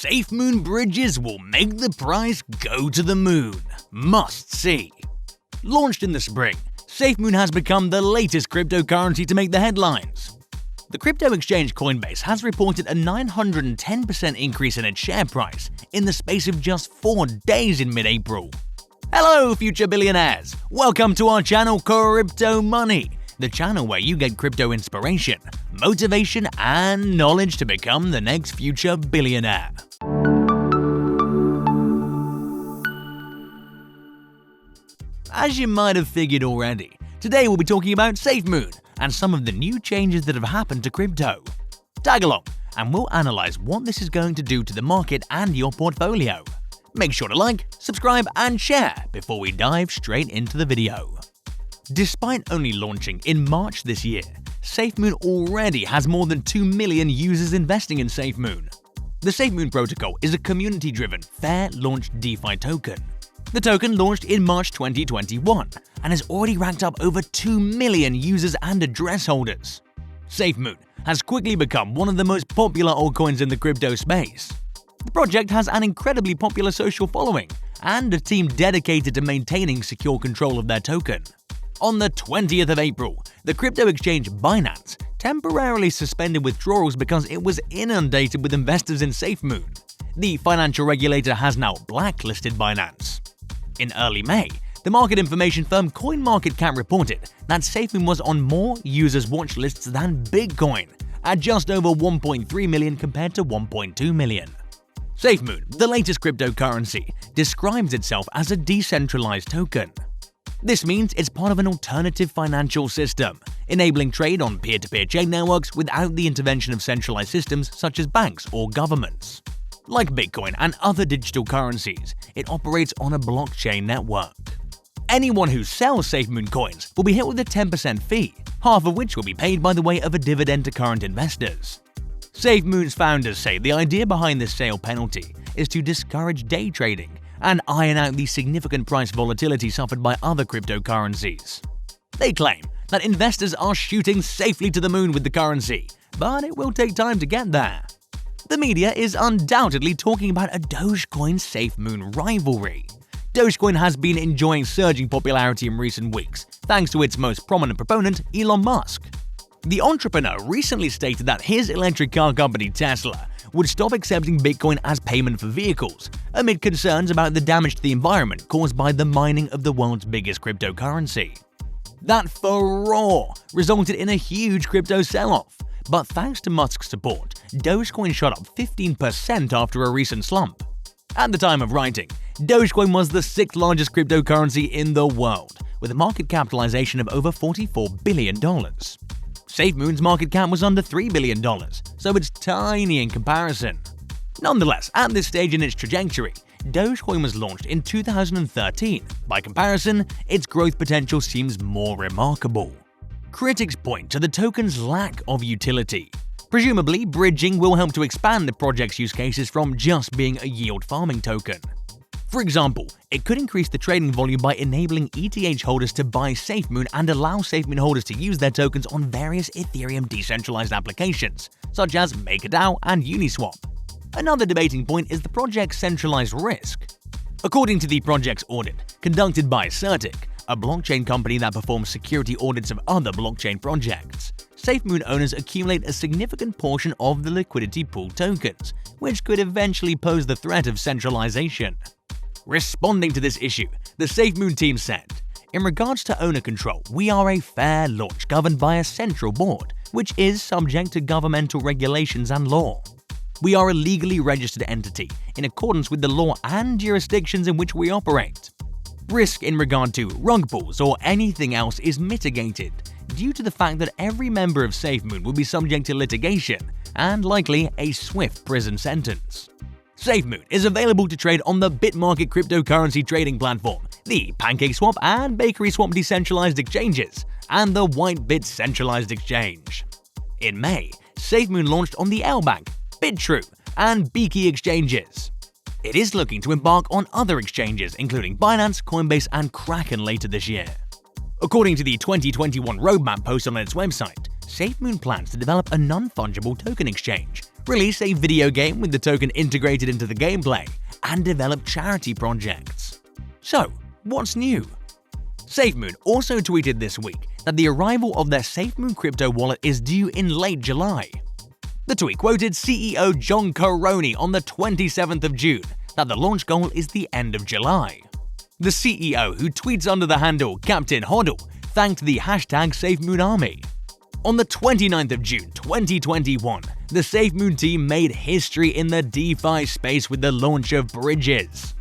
SafeMoon bridges will make the price go to the moon. Must see. Launched in the spring, SafeMoon has become the latest cryptocurrency to make the headlines. The crypto exchange Coinbase has reported a 910% increase in its share price in the space of just 4 days in mid-April. Hello, future billionaires! Welcome to our channel Crypto Money, the channel where you get crypto inspiration, motivation, and knowledge to become the next future billionaire. As you might have figured already, today we'll be talking about SafeMoon and some of the new changes that have happened to crypto. Tag along, and we'll analyze what this is going to do to the market and your portfolio. Make sure to like, subscribe, and share before we dive straight into the video. Despite only launching in March this year, SafeMoon already has more than 2 million users investing in SafeMoon. The SafeMoon Protocol is a community-driven, fair-launch DeFi token. The token launched in March 2021 and has already racked up over 2 million users and address holders. SafeMoon has quickly become one of the most popular altcoins in the crypto space. The project has an incredibly popular social following and a team dedicated to maintaining secure control of their token. On the 20th of April, the crypto exchange Binance temporarily suspended withdrawals because it was inundated with investors in SafeMoon. The financial regulator has now blacklisted Binance. In early May, the market information firm CoinMarketCap reported that SafeMoon was on more users' watch lists than Bitcoin, at just over 1.3 million compared to 1.2 million. SafeMoon, the latest cryptocurrency, describes itself as a decentralized token. This means it's part of an alternative financial system, enabling trade on peer-to-peer chain networks without the intervention of centralized systems such as banks or governments. Like Bitcoin and other digital currencies, it operates on a blockchain network. Anyone who sells SafeMoon coins will be hit with a 10% fee, half of which will be paid by the way of a dividend to current investors. SafeMoon's founders say the idea behind this sale penalty is to discourage day trading and iron out the significant price volatility suffered by other cryptocurrencies. They claim that investors are shooting safely to the moon with the currency, but it will take time to get there. The media is undoubtedly talking about a Dogecoin SafeMoon rivalry. Dogecoin has been enjoying surging popularity in recent weeks, thanks to its most prominent proponent, Elon Musk. The entrepreneur recently stated that his electric car company Tesla would stop accepting Bitcoin as payment for vehicles, amid concerns about the damage to the environment caused by the mining of the world's biggest cryptocurrency. That furore resulted in a huge crypto sell-off, but thanks to Musk's support, Dogecoin shot up 15% after a recent slump. At the time of writing, Dogecoin was the 6th largest cryptocurrency in the world, with a market capitalization of over $44 billion. SafeMoon's market cap was under $3 billion, so it's tiny in comparison. Nonetheless, at this stage in its trajectory, Dogecoin was launched in 2013. By comparison, its growth potential seems more remarkable. Critics point to the token's lack of utility. Presumably, bridging will help to expand the project's use cases from just being a yield farming token. For example, it could increase the trading volume by enabling ETH holders to buy SafeMoon and allow SafeMoon holders to use their tokens on various Ethereum decentralized applications, such as MakerDAO and Uniswap. Another debating point is the project's centralized risk. According to the project's audit, conducted by Certic, a blockchain company that performs security audits of other blockchain projects, SafeMoon owners accumulate a significant portion of the liquidity pool tokens, which could eventually pose the threat of centralization. Responding to this issue, the SafeMoon team said, "In regards to owner control, we are a fair launch governed by a central board, which is subject to governmental regulations and law. We are a legally registered entity in accordance with the law and jurisdictions in which we operate. Risk in regard to rug pulls or anything else is mitigated due to the fact that every member of SafeMoon will be subject to litigation and likely a swift prison sentence." SafeMoon is available to trade on the BitMarket cryptocurrency trading platform, the PancakeSwap and BakerySwap decentralized exchanges, and the Whitebit centralized exchange. In May, SafeMoon launched on the LBank, BitTrue, and Beaky exchanges. It is looking to embark on other exchanges including Binance, Coinbase, and Kraken later this year. According to the 2021 roadmap posted on its website, SafeMoon plans to develop a non-fungible token exchange, release a video game with the token integrated into the gameplay, and develop charity projects. So, what's new? SafeMoon also tweeted this week that the arrival of their SafeMoon crypto wallet is due in late July. The tweet quoted CEO John Caroni on the 27th of June that the launch goal is the end of July. The CEO, who tweets under the handle Captain Hoddle, thanked the #SafeMoon Army. On the 29th of June 2021, the SafeMoon team made history in the DeFi space with the launch of Bridges.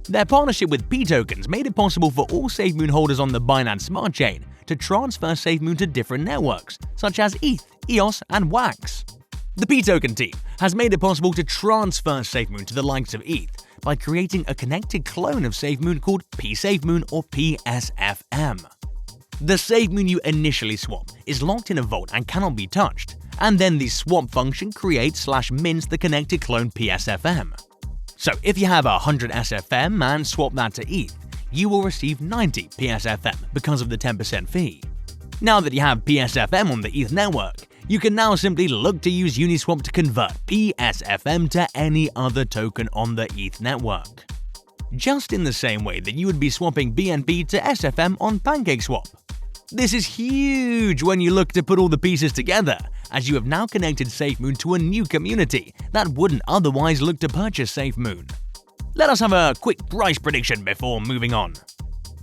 Their partnership with P-Tokens made it possible for all SafeMoon holders on the Binance Smart Chain to transfer SafeMoon to different networks, such as ETH, EOS, and WAX. The P-Token team has made it possible to transfer SafeMoon to the likes of ETH by creating a connected clone of SafeMoon called P-SafeMoon or PSFM. The SafeMoon you initially swap is locked in a vault and cannot be touched, and then the swap function creates/mints the connected clone PSFM. So if you have 100 SFM and swap that to ETH, you will receive 90 PSFM because of the 10% fee. Now that you have PSFM on the ETH network, you can now simply look to use Uniswap to convert PSFM to any other token on the ETH network. Just in the same way that you would be swapping BNB to SFM on PancakeSwap. This is huge when you look to put all the pieces together, as you have now connected SafeMoon to a new community that wouldn't otherwise look to purchase SafeMoon. Let us have a quick price prediction before moving on.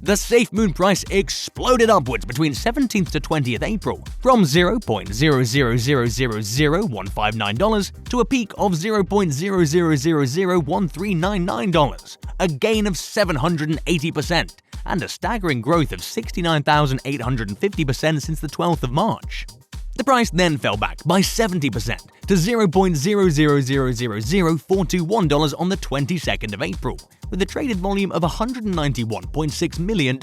The SafeMoon price exploded upwards between 17th to 20th April from $0.0000159 to a peak of $0.0001399, a gain of 780%, and a staggering growth of 69,850% since the 12th of March. The price then fell back by 70% to $0.0000421 on the 22nd of April, with a traded volume of $191.6 million.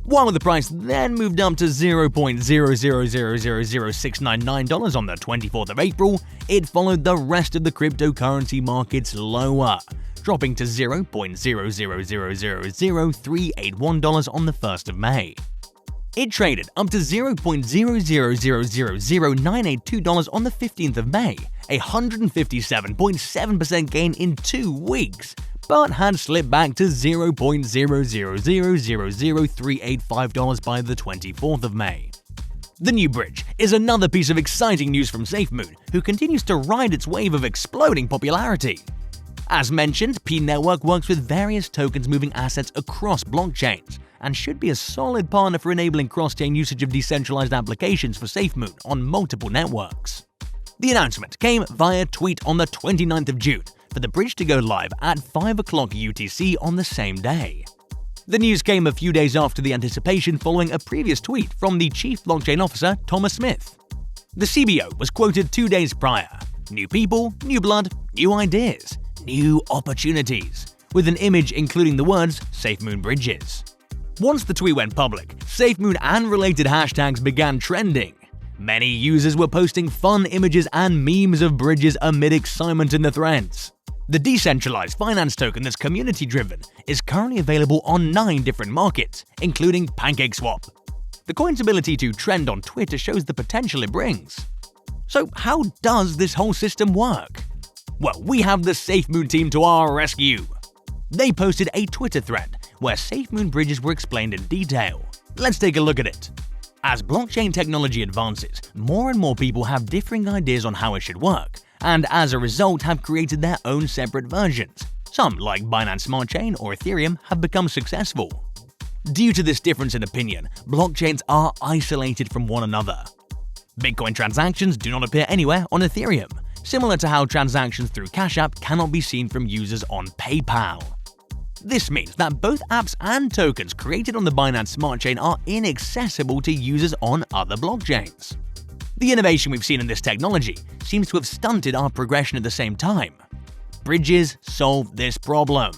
While the price then moved up to $0.0000699 on the 24th of April, it followed the rest of the cryptocurrency markets lower, dropping to $0.0000381 on the 1st of May. It traded up to $0.0000982 on the 15th of May, a 157.7% gain in 2 weeks, but had slipped back to $0.0000385 by the 24th of May. The new bridge is another piece of exciting news from SafeMoon, who continues to ride its wave of exploding popularity. As mentioned, P-Network works with various tokens moving assets across blockchains, and should be a solid partner for enabling cross-chain usage of decentralized applications for SafeMoon on multiple networks. The announcement came via tweet on the 29th of June for the bridge to go live at 5 o'clock UTC on the same day. The news came a few days after the anticipation following a previous tweet from the Chief Blockchain Officer, Thomas Smith. The CBO was quoted 2 days prior: "New people, new blood, new ideas, new opportunities," with an image including the words SafeMoon Bridges. Once the tweet went public, SafeMoon and related hashtags began trending. Many users were posting fun images and memes of Bridges amid excitement in the threads. The decentralized finance token that's community-driven is currently available on 9 different markets, including PancakeSwap. The coin's ability to trend on Twitter shows the potential it brings. So how does this whole system work? Well, we have the SafeMoon team to our rescue. They posted a Twitter thread where SafeMoon Bridges were explained in detail. Let's take a look at it. As blockchain technology advances, more and more people have differing ideas on how it should work, and as a result have created their own separate versions. Some, like Binance Smart Chain or Ethereum, have become successful. Due to this difference in opinion, blockchains are isolated from one another. Bitcoin transactions do not appear anywhere on Ethereum, similar to how transactions through Cash App cannot be seen from users on PayPal. This means that both apps and tokens created on the Binance Smart Chain are inaccessible to users on other blockchains. The innovation we've seen in this technology seems to have stunted our progression at the same time. Bridges solve this problem.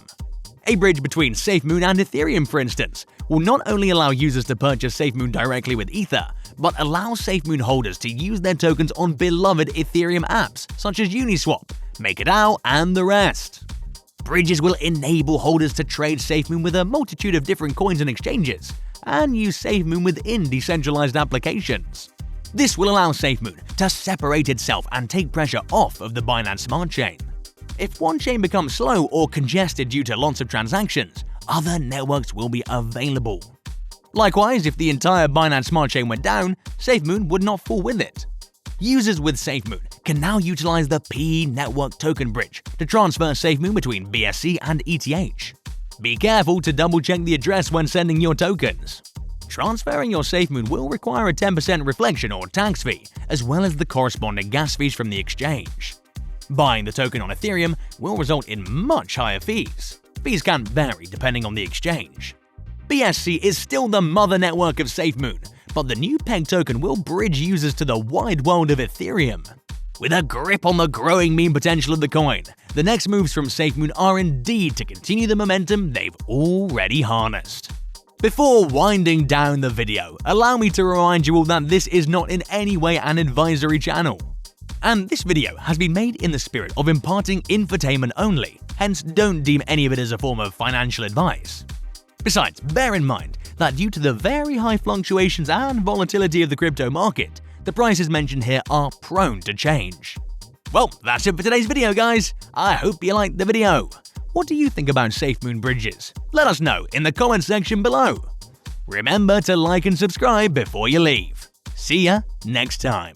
A bridge between SafeMoon and Ethereum, for instance, will not only allow users to purchase SafeMoon directly with Ether, but allow SafeMoon holders to use their tokens on beloved Ethereum apps such as Uniswap, MakerDAO, and the rest. Bridges will enable holders to trade SafeMoon with a multitude of different coins and exchanges, and use SafeMoon within decentralized applications. This will allow SafeMoon to separate itself and take pressure off of the Binance Smart Chain. If one chain becomes slow or congested due to lots of transactions, other networks will be available. Likewise, if the entire Binance Smart Chain went down, SafeMoon would not fall with it. Users with SafeMoon can now utilize the PE Network Token Bridge to transfer SafeMoon between BSC and ETH. Be careful to double-check the address when sending your tokens. Transferring your SafeMoon will require a 10% reflection or tax fee, as well as the corresponding gas fees from the exchange. Buying the token on Ethereum will result in much higher fees. Fees can vary depending on the exchange. BSC is still the mother network of SafeMoon, but the new PEG token will bridge users to the wide world of Ethereum. With a grip on the growing meme potential of the coin, the next moves from SafeMoon are indeed to continue the momentum they've already harnessed. Before winding down the video, allow me to remind you all that this is not in any way an advisory channel. And this video has been made in the spirit of imparting infotainment only, hence don't deem any of it as a form of financial advice. Besides, bear in mind that due to the very high fluctuations and volatility of the crypto market, the prices mentioned here are prone to change. Well, that's it for today's video, guys. I hope you liked the video. What do you think about SafeMoon bridges? Let us know in the comment section below. Remember to like and subscribe before you leave. See ya next time.